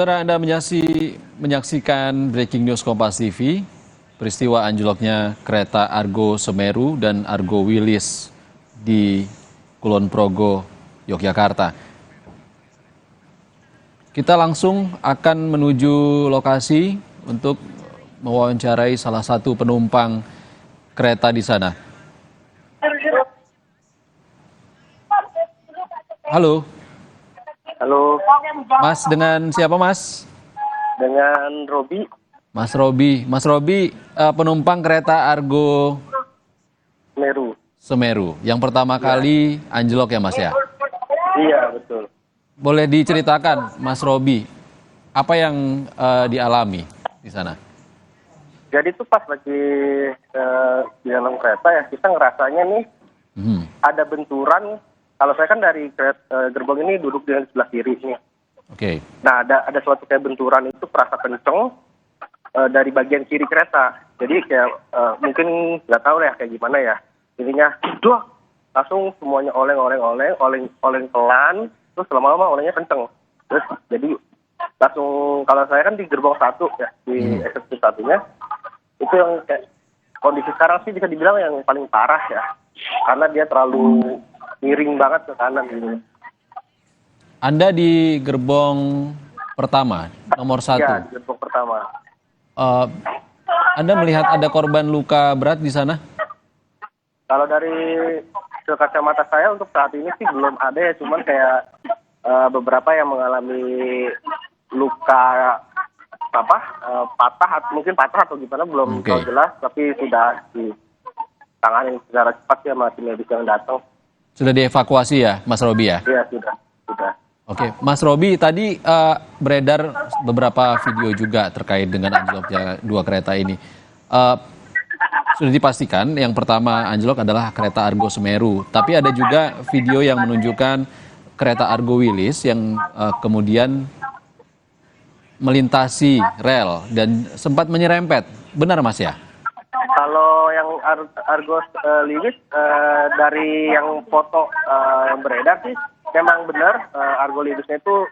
Saudara, Anda menyaksikan Breaking News Kompas TV, peristiwa anjloknya kereta Argo Semeru dan Argo Wilis di Kulon Progo, Yogyakarta. Kita langsung akan menuju lokasi untuk mewawancarai salah satu penumpang kereta di sana. Halo. Halo, Mas, dengan siapa Mas? dengan Robi. Mas Robi, penumpang kereta Argo Meru. Semeru yang pertama kali anjlok ya Mas ya? Iya, betul. Boleh diceritakan Mas Robi, apa yang dialami di sana? Jadi tuh pas lagi di dalam kereta ya, kita ngerasanya nih ada benturan. Kalau saya kan dari gerbong ini duduk di sebelah kiri nih. Oke. Nah, ada suatu kayak benturan itu terasa kenceng dari bagian kiri kereta. Jadi kayak mungkin nggak tahu ya kayak gimana ya. Intinya, duh, langsung semuanya oleng pelan, terus lama-lama olengnya kenceng. Terus jadi langsung, kalau saya kan di gerbong 1 ya, di eksekutif 1-nya, itu yang kayak kondisi sekarang sih bisa dibilang yang paling parah ya. Karena dia terlalu miring banget ke kanan gitu. Anda di gerbong pertama, nomor 1. Ya, di gerbong pertama. Anda melihat ada korban luka berat di sana? Kalau dari kacamata saya untuk saat ini sih belum ada ya, cuman kayak beberapa yang mengalami luka mungkin patah atau gimana belum tahu jelas, tapi sudah ditangani secara cepat ya sama tim medis yang datang. Sudah dievakuasi ya Mas Robi ya? Iya, sudah. Oke, Mas Robi, tadi beredar beberapa video juga terkait dengan anjloknya dua kereta ini. Sudah dipastikan yang pertama anjlok adalah kereta Argo Semeru, tapi ada juga video yang menunjukkan kereta Argo Wilis yang kemudian melintasi rel dan sempat menyerempet. Benar Mas ya? Kalau yang Argos Lilis dari yang foto yang beredar sih memang benar, Argo Lilisnya itu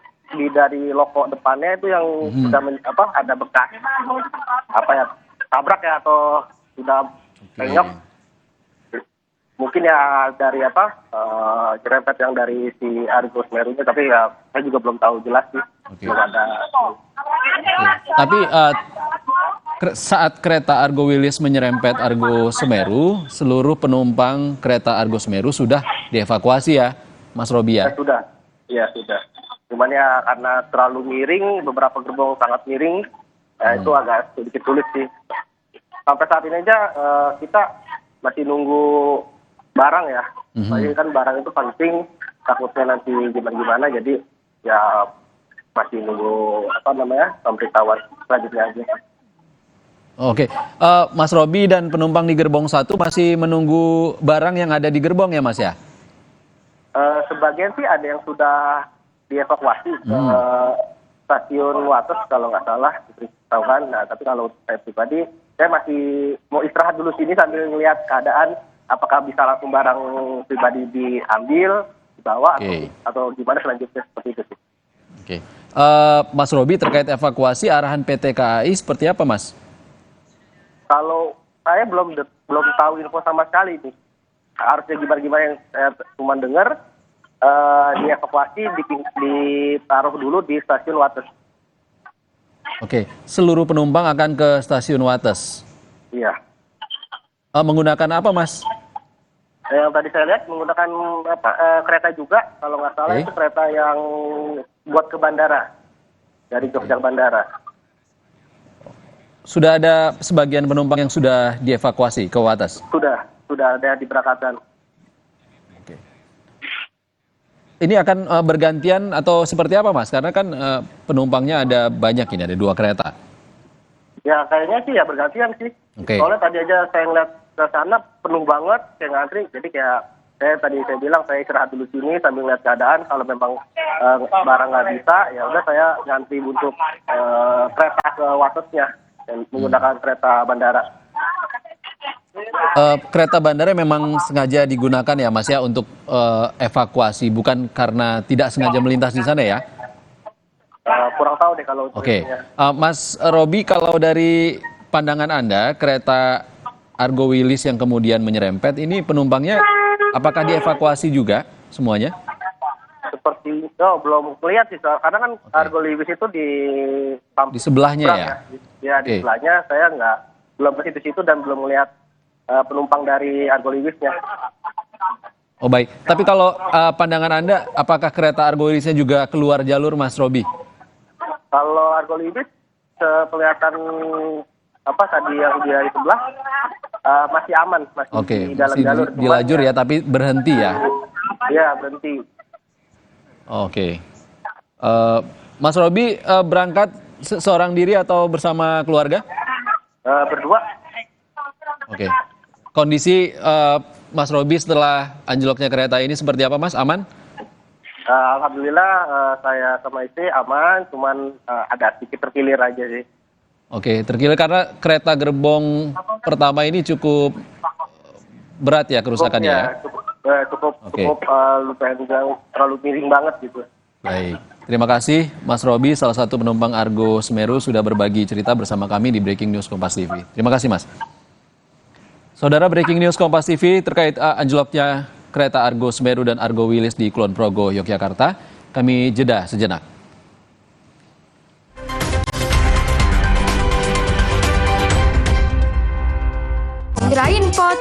dari loko depannya itu yang sudah ada bekas tabrak ya atau sudah penyok. Mungkin ya dari jerempet yang dari si Argo Semerunya, tapi ya saya juga belum tahu jelas sih. Belum ada. Tapi saat kereta Argo Wilis menyerempet Argo Semeru, seluruh penumpang kereta Argo Semeru sudah dievakuasi ya, Mas Robi ya? Sudah. Cuman ya karena terlalu miring, beberapa gerbong sangat miring, ya itu agak sedikit sulit sih. Sampai saat ini aja kita masih nunggu barang ya. Soalnya kan barang itu penting, takutnya nanti gimana-gimana, jadi ya masih nunggu pemberitahuan selanjutnya aja. Oke, Mas Robi dan penumpang di gerbong 1 masih menunggu barang yang ada di gerbong ya Mas ya? Sebagian sih ada yang sudah dievakuasi ke stasiun Wates kalau nggak salah, diberitahukan. Nah, tapi kalau saya pribadi, saya masih mau istirahat dulu sini sambil melihat keadaan apakah bisa langsung barang pribadi diambil, dibawa atau gimana selanjutnya, seperti itu sih. Oke, Mas Robi, terkait evakuasi arahan PT KAI seperti apa Mas? Kalau saya belum tahu info sama sekali nih. Harusnya gimana yang saya cuma dengar dievakuasi ditaruh dulu di stasiun Wates. Oke, seluruh penumpang akan ke stasiun Wates. Iya. Menggunakan apa Mas? Yang tadi saya lihat menggunakan kereta juga, kalau nggak salah itu kereta yang buat ke bandara, dari Jogja bandara. Sudah ada sebagian penumpang yang sudah dievakuasi ke Wates? Sudah ada diberangkatkan. Oke. Ini akan bergantian atau seperti apa Mas? Karena kan penumpangnya ada banyak ini, ada 2 kereta. Ya kayaknya sih ya bergantian sih. Soalnya tadi aja saya ngeliat ke sana penuh banget, saya ngantri. Jadi kayak saya bilang saya istirahat dulu sini sambil ngeliat keadaan. Kalau memang barang nggak bisa, ya udah saya ngantri untuk kereta ke Watesnya. Dan menggunakan kereta bandara. Kereta bandara memang sengaja digunakan ya Mas ya untuk evakuasi, bukan karena tidak sengaja melintas di sana ya? kurang tahu deh kalau untuk Oke, itunya. Mas Robi, kalau dari pandangan Anda, kereta Argo Wilis yang kemudian menyerempet, ini penumpangnya apakah dievakuasi juga semuanya? Seperti belum melihat sih, karena kan Argo Wilis itu di Di sebelahnya seberang ya? Ya, di Oke. sebelahnya saya belum ke situ dan belum melihat penumpang dari Argo Wilisnya. Oh baik, tapi kalau pandangan Anda, apakah kereta Argo Wilisnya juga keluar jalur, Mas Robi? Kalau Argo Wilis kelihatan tadi yang dia di sebelah masih aman, masih Oke, di dalam masih jalur. di lajur ya, tapi berhenti ya? Ya, berhenti. Oke. Mas Robi berangkat seorang diri atau bersama keluarga? Berdua. Oke. Kondisi Mas Robi setelah anjloknya kereta ini seperti apa, Mas? Aman? Alhamdulillah saya sama istri aman, cuman ada sedikit terkilir aja sih. Oke, terkilir karena kereta gerbong pertama ini cukup berat ya kerusakannya ya? Cukup Oke. lumayan terlalu miring banget gitu. Baik, terima kasih Mas Robi, salah satu penumpang Argo Semeru sudah berbagi cerita bersama kami di Breaking News Kompas TV. Terima kasih Mas. Saudara, Breaking News Kompas TV terkait anjloknya kereta Argo Semeru dan Argo Wilis di Kulon Progo, Yogyakarta. Kami jeda sejenak. Kirain pot